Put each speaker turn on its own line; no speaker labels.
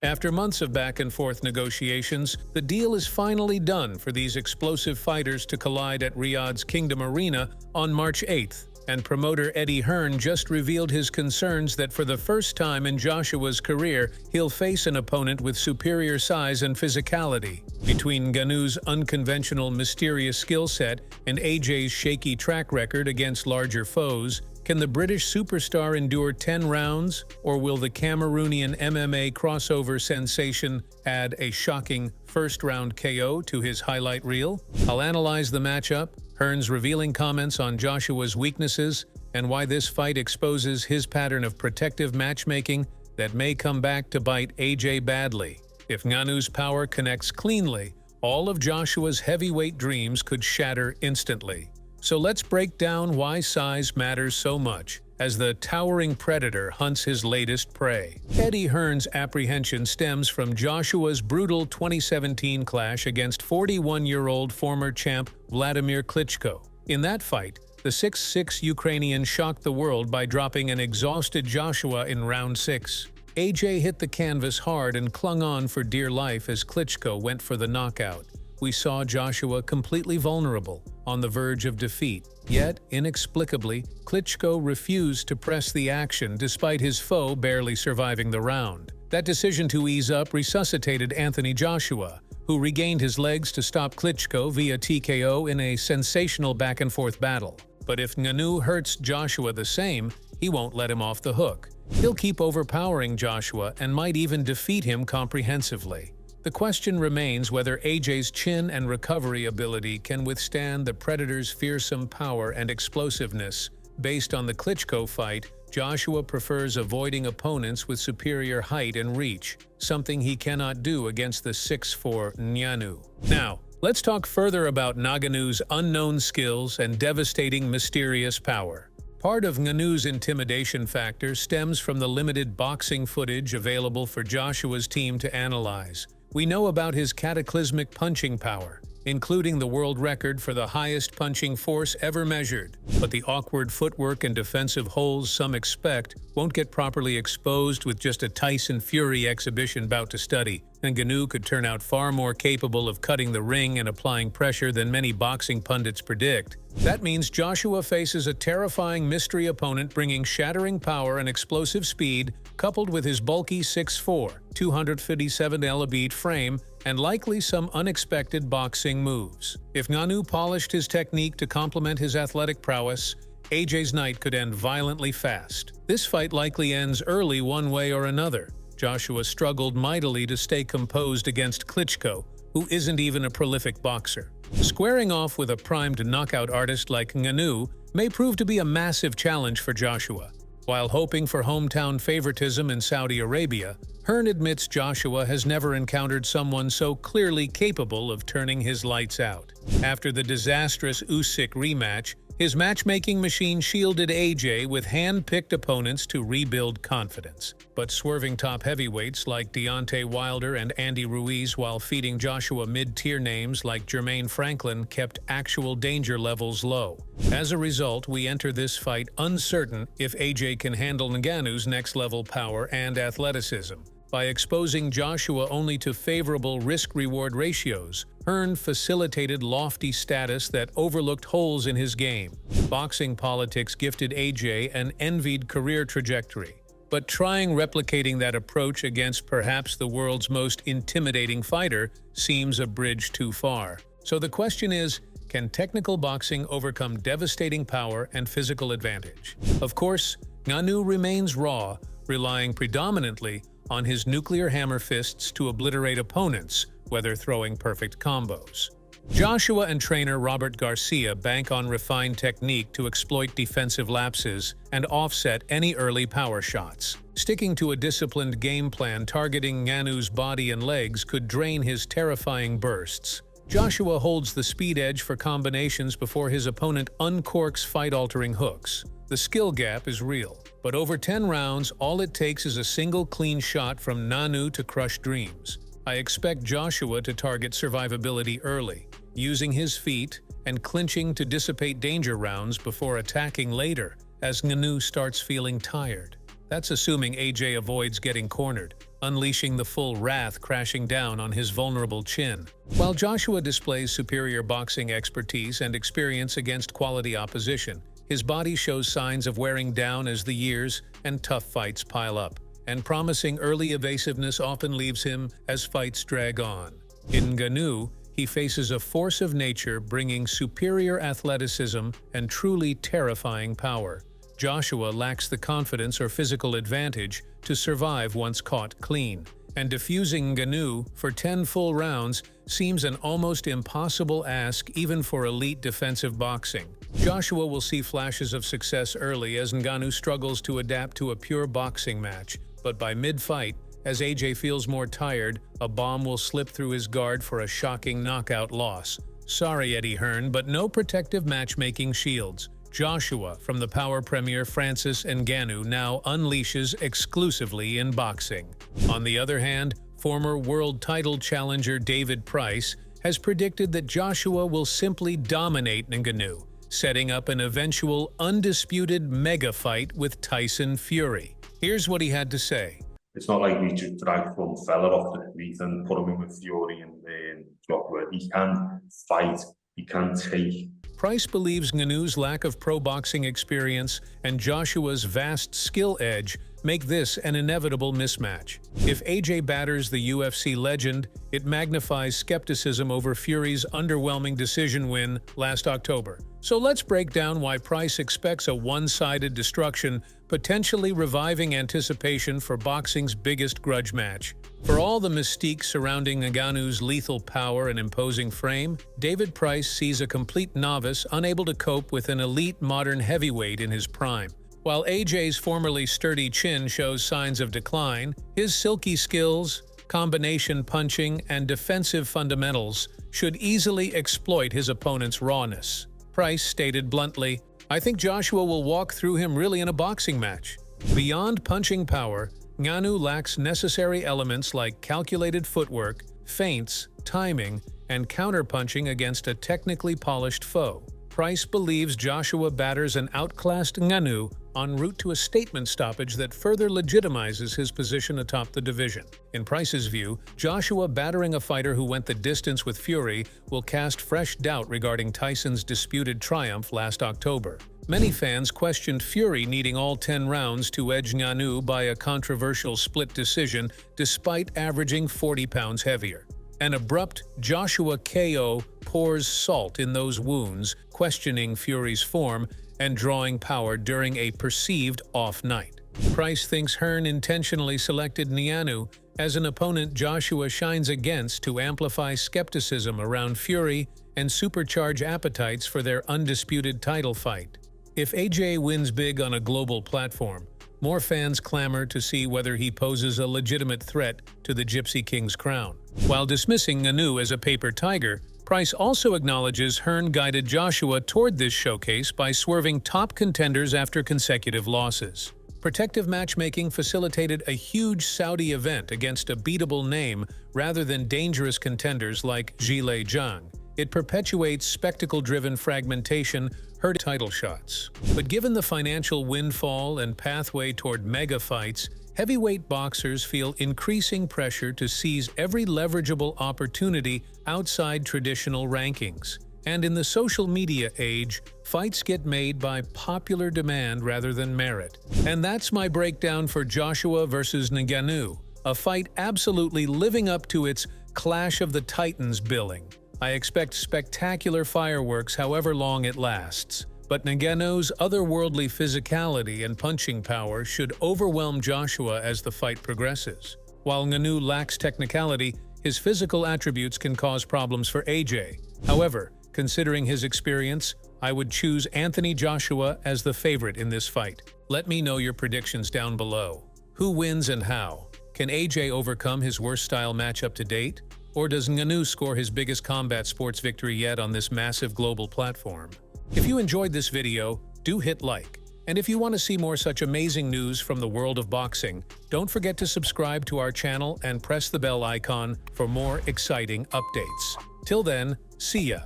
After months of back-and-forth negotiations, the deal is finally done for these explosive fighters to collide at Riyadh's Kingdom Arena on March 8th, and promoter Eddie Hearn just revealed his concerns that for the first time in Joshua's career, he'll face an opponent with superior size and physicality. Between Ngannou's unconventional, mysterious skill set and AJ's shaky track record against larger foes, can the British superstar endure 10 rounds, or will the Cameroonian MMA crossover sensation add a shocking first-round KO to his highlight reel? I'll analyze the matchup, Hearn's revealing comments on Joshua's weaknesses, and why this fight exposes his pattern of protective matchmaking that may come back to bite AJ badly. If Ngannou's power connects cleanly, all of Joshua's heavyweight dreams could shatter instantly. So let's break down why size matters so much as the towering predator hunts his latest prey. Eddie Hearn's apprehension stems from Joshua's brutal 2017 clash against 41-year-old former champ Vladimir Klitschko. In that fight, the 6'6" Ukrainian shocked the world by dropping an exhausted Joshua in round 6. AJ hit the canvas hard and clung on for dear life as Klitschko went for the knockout. We saw Joshua completely vulnerable, on the verge of defeat. Yet, inexplicably, Klitschko refused to press the action despite his foe barely surviving the round. That decision to ease up resuscitated Anthony Joshua, who regained his legs to stop Klitschko via TKO in a sensational back-and-forth battle. But if Ngannou hurts Joshua the same, he won't let him off the hook. He'll keep overpowering Joshua and might even defeat him comprehensively. The question remains whether AJ's chin and recovery ability can withstand the Predator's fearsome power and explosiveness. Based on the Klitschko fight, Joshua prefers avoiding opponents with superior height and reach, something he cannot do against the 6'4" Ngannou. Now, let's talk further about Ngannou's unknown skills and devastating mysterious power. Part of Ngannou's intimidation factor stems from the limited boxing footage available for Joshua's team to analyze. We know about his cataclysmic punching power, including the world record for the highest punching force ever measured. But the awkward footwork and defensive holes some expect won't get properly exposed with just a Tyson Fury exhibition bout to study, and Ngannou could turn out far more capable of cutting the ring and applying pressure than many boxing pundits predict. That means Joshua faces a terrifying mystery opponent bringing shattering power and explosive speed, coupled with his bulky 6'4", 257 lb frame, and likely some unexpected boxing moves. If Ngannou polished his technique to complement his athletic prowess, AJ's night could end violently fast. This fight likely ends early one way or another. Joshua struggled mightily to stay composed against Klitschko, who isn't even a prolific boxer. Squaring off with a primed knockout artist like Ngannou may prove to be a massive challenge for Joshua. While hoping for hometown favoritism in Saudi Arabia, Hearn admits Joshua has never encountered someone so clearly capable of turning his lights out. After the disastrous Usyk rematch, his matchmaking machine shielded AJ with hand-picked opponents to rebuild confidence. But swerving top heavyweights like Deontay Wilder and Andy Ruiz while feeding Joshua mid-tier names like Jermaine Franklin kept actual danger levels low. As a result, we enter this fight uncertain if AJ can handle Ngannou's next-level power and athleticism. By exposing Joshua only to favorable risk-reward ratios, Hearn facilitated lofty status that overlooked holes in his game. Boxing politics gifted AJ an envied career trajectory, but trying replicating that approach against perhaps the world's most intimidating fighter seems a bridge too far. So the question is, can technical boxing overcome devastating power and physical advantage? Of course, Ngannou remains raw, relying predominantly on his nuclear hammer fists to obliterate opponents, whether throwing perfect combos. Joshua and trainer Robert Garcia bank on refined technique to exploit defensive lapses and offset any early power shots. Sticking to a disciplined game plan targeting Ngannou's body and legs could drain his terrifying bursts. Joshua holds the speed edge for combinations before his opponent uncorks fight-altering hooks. The skill gap is real, but over 10 rounds, all it takes is a single clean shot from Ngannou to crush dreams. I expect Joshua to target survivability early, using his feet and clinching to dissipate danger rounds before attacking later, as Ngannou starts feeling tired. That's assuming AJ avoids getting cornered. unleashing the full wrath crashing down on his vulnerable chin. While Joshua displays superior boxing expertise and experience against quality opposition, his body shows signs of wearing down as the years and tough fights pile up, and promising early evasiveness often leaves him as fights drag on. In Ngannou, he faces a force of nature bringing superior athleticism and truly terrifying power. Joshua lacks the confidence or physical advantage to survive once caught clean, and defusing Ngannou for 10 full rounds seems an almost impossible ask even for elite defensive boxing. Joshua will see flashes of success early as Ngannou struggles to adapt to a pure boxing match, but by mid-fight, as AJ feels more tired, a bomb will slip through his guard for a shocking knockout loss. Sorry, Eddie Hearn, but no protective matchmaking shields. Joshua, from the power premier Francis Ngannou, now unleashes exclusively in boxing. On the other hand, former world title challenger David Price has predicted that Joshua will simply dominate Ngannou, setting up an eventual undisputed mega fight with Tyson Fury. Here's what he had to say.
It's not like we just drag some fella off the street and put him in with Fury and Joshua. He can fight, he can take.
Price believes Ngannou's lack of pro boxing experience and Joshua's vast skill edge make this an inevitable mismatch. If AJ batters the UFC legend, it magnifies skepticism over Fury's underwhelming decision win last October. So let's break down why Price expects a one-sided destruction, potentially reviving anticipation for boxing's biggest grudge match. For all the mystique surrounding Ngannou's lethal power and imposing frame, David Price sees a complete novice unable to cope with an elite modern heavyweight in his prime. While AJ's formerly sturdy chin shows signs of decline, his silky skills, combination punching, and defensive fundamentals should easily exploit his opponent's rawness. Price stated bluntly, "I think Joshua will walk through him really in a boxing match." Beyond punching power, Ngannou lacks necessary elements like calculated footwork, feints, timing, and counterpunching against a technically polished foe. Price believes Joshua batters an outclassed Ngannou en route to a statement stoppage that further legitimizes his position atop the division. In Price's view, Joshua battering a fighter who went the distance with Fury will cast fresh doubt regarding Tyson's disputed triumph last October. Many fans questioned Fury needing all 10 rounds to edge Ngannou by a controversial split decision despite averaging 40 pounds heavier. An abrupt Joshua KO pours salt in those wounds, questioning Fury's form and drawing power during a perceived off night. Price thinks Hearn intentionally selected Ngannou as an opponent Joshua shines against to amplify skepticism around Fury and supercharge appetites for their undisputed title fight. If AJ wins big on a global platform, more fans clamor to see whether he poses a legitimate threat to the Gypsy King's crown. While dismissing Ngannou as a paper tiger, Price also acknowledges Hearn guided Joshua toward this showcase by swerving top contenders after consecutive losses. Protective matchmaking facilitated a huge Saudi event against a beatable name rather than dangerous contenders like Zhilei Zhang. It perpetuates spectacle-driven fragmentation, hurt title shots. But given the financial windfall and pathway toward mega fights, heavyweight boxers feel increasing pressure to seize every leverageable opportunity outside traditional rankings. And in the social media age, fights get made by popular demand rather than merit. And that's my breakdown for Joshua versus Ngannou, a fight absolutely living up to its Clash of the Titans billing. I expect spectacular fireworks however long it lasts, but Ngannou's otherworldly physicality and punching power should overwhelm Joshua as the fight progresses. While Ngannou lacks technicality, his physical attributes can cause problems for AJ. However, considering his experience, I would choose Anthony Joshua as the favorite in this fight. Let me know your predictions down below. Who wins and how? Can AJ overcome his worst-style matchup to date? Or does Ngannou score his biggest combat sports victory yet on this massive global platform? If you enjoyed this video, do hit like. And if you want to see more such amazing news from the world of boxing, don't forget to subscribe to our channel and press the bell icon for more exciting updates. Till then, see ya!